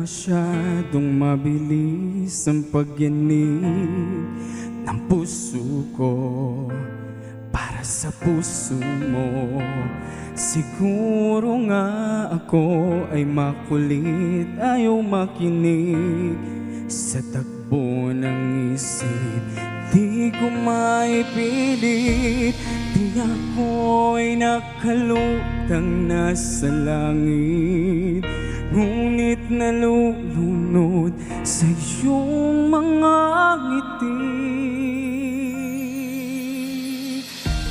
masyadong mabilis ang pagyanig ng puso ko para sa puso mo. Siguro nga ako ay makulit, ayaw makinig sa takbo ng isip. Di ko maipilit, di ako'y nakalutang nasa langit, ngunit nalulunod sa iyong mga ngiti.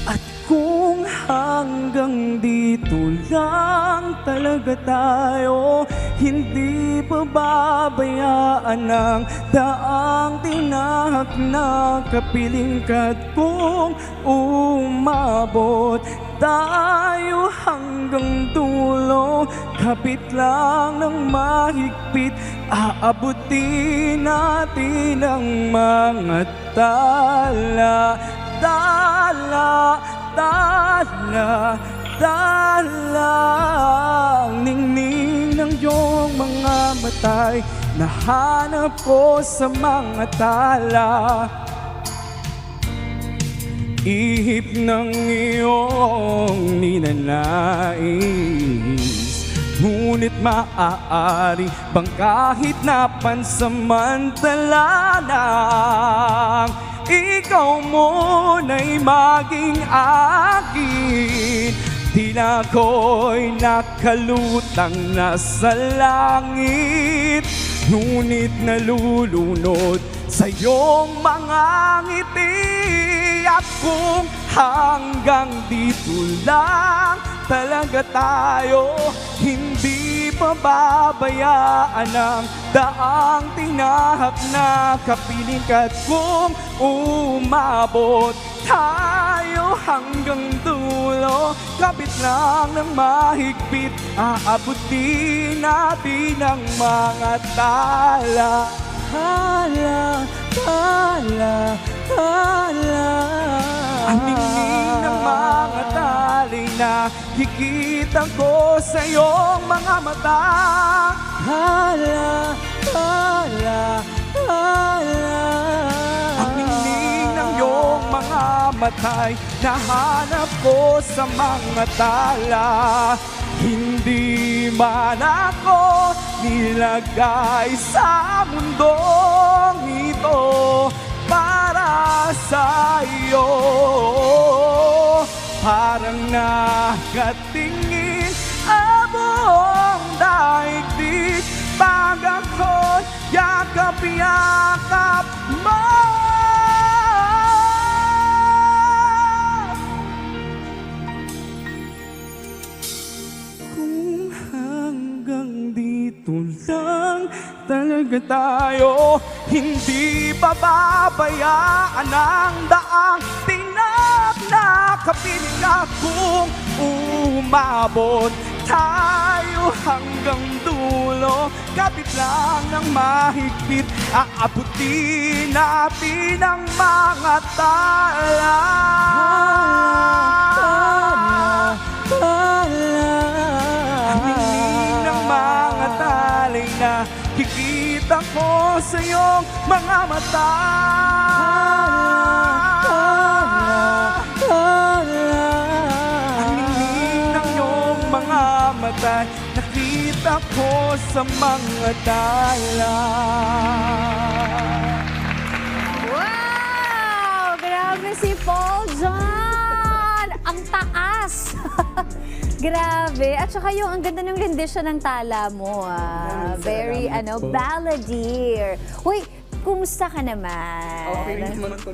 At kung hanggang dito lang talaga tayo, hindi pababayaan ang daang tinahak na kapiling ka. At kung umabot tayo hanggang dulo, kapit lang ng mahigpit, aabutin natin ang mga tala. Tala, tala, tala. Ang ningning ng iyong mga matay, nahanap ko sa mga tala. Ihip ng iyong ninanais, ngunit maaari bang kahit na pansamantala lang, ikaw muna'y maging akin. Tila ko'y nakalutang nasa langit, ngunit nalulunod sa iyong mga ngiti. At kung hanggang dito lang talaga tayo, hindi pababayaan ang daang tinahak na kapiling ka. At kung umabot tayo hanggang dulo, kapit lang ng mahigpit, aabutin natin ang mga tala. Tala, tala, tala. Ang ningning ng mga tali na hikita ko sa iyong mga mata. Tala, tala, tala. Ang ningning ng iyong mga matay, nahanap ko sa mga tala. Hindi man ako nilagay sa mundong ito para sa iyo. Parang nakatingin ang buong daigdig pag ako'y yakap-yakap mo. Kung hanggang dito lang talaga tayo, hindi pababayaan ang daang tinahak na kapiling ka. Kung umabot tayo hanggang dulo, kapit lang ng mahigpit, aabutin natin ang mga tala. Tala, tala. Ang ningning ng mga talay na hikita ko sa iyong mga mata. Ang ningning ng iyong mga mata, nakita ko sa mga tala. Wow! Grabe si Paul John! Ang taas! Grabe. At saka yung ang ganda ng rendition ng tala mo. Very, Salamat po. balladeer. Uy, kumusta ka naman? Okay naman po.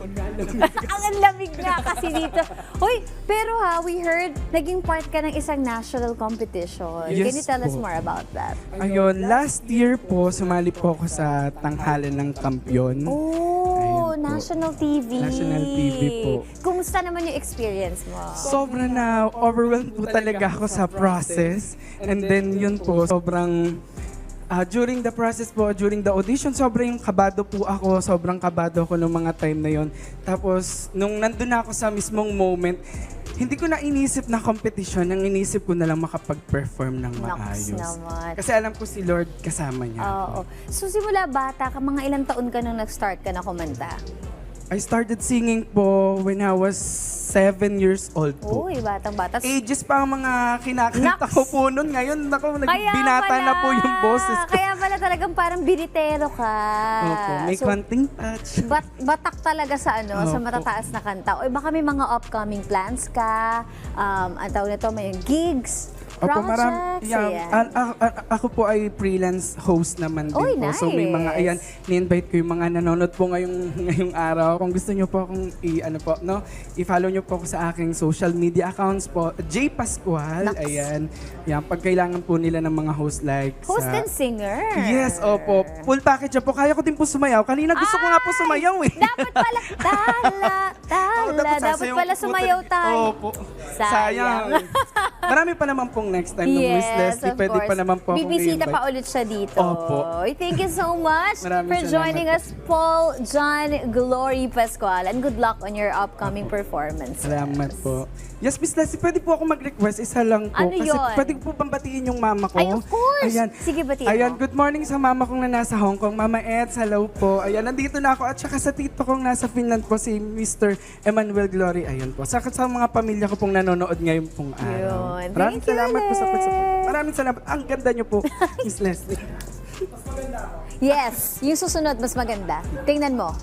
Ang lamig nga kasi dito. Uy, pero we heard naging part ka ng isang national competition. Yes Can you tell us po. more about that? Ayun, last year po, sumali po ako sa tanghalan ng kampyon. Oh, Ayun po. national TV. National TV po. Kumusta naman yung experience mo? Sobrang na overwhelmed po talaga ako sa process. And then yun po, sobrang during the process po, during the audition, sobrang kabado po ako. Sobrang kabado ako ng mga time na yon. Tapos, nung nandun na ako sa mismong moment, hindi ko na inisip na competition, ang inisip ko na lang makapag-perform ng Naks maayos. naman. Kasi alam ko si Lord kasama niya. Oo. So simula bata ka, mga ilang taon ka nung nag-start ka na kumanta? I started singing po when I was 7 years old po. Uy, batang-bata. Ages pa ang mga kinakanta Naks! ko po noon. Ngayon, ako, Kaya binata pala, na po yung boses ko. Kaya pala talagang parang binitero ka. Opo, may So, konting touch. batak talaga sa sa Opo. matataas na kanta. O baka may mga upcoming plans ka, ang tawag nito, may gigs, Opo, projects, ayan. ako po ay freelance host naman din Oy, po. So may mga, nice. ayan, ni-invite ko yung mga nanonood po ngayong araw. Kung gusto nyo po akong i-follow nyo po ako sa aking social media accounts po. J. Pascual, Naks. ayan. Yan, pag kailangan po nila ng mga host like Host sa... and singer. Yes, opo. Full package na po. Kaya ko din po sumayaw. Kanina gusto ko nga po sumayaw eh. Dapat pala, Oo, dapat sasayaw pala ko po sumayaw tayo. Opo. Sayang. Marami pa naman pong next time ng Miss Leslie. of Pwede course. pa naman po akong Bibisita i-invite. pa ulit siya dito. Opo. Thank you so much Maraming for salamat joining po. us, Paul John Glory Pascual. And good luck on your upcoming performance. Salamat po. Yes, Miss Leslie, pwede po ako mag-request. Isa lang po. Ano Kasi yun? pwede ko po pambatiin yung mama ko. Ay, of course. Ayan. Sige, batiin mo. Ayan, good morning sa mama kong na nasa Hong Kong. Mama Eds, hello po. Ayan, nandito na ako. At saka sa tito kong nasa Finland po, si Mr. Emmanuel Glory. Ayan po. Saka sa mga pamilya ko pong nanonood ngayon pong araw. Yun. Maraming Thank you, salamat po sa Alex. pagsupport. Maraming salamat. Ang ganda niyo po, Miss Leslie. Yes, yung susunod mas maganda. Tingnan mo.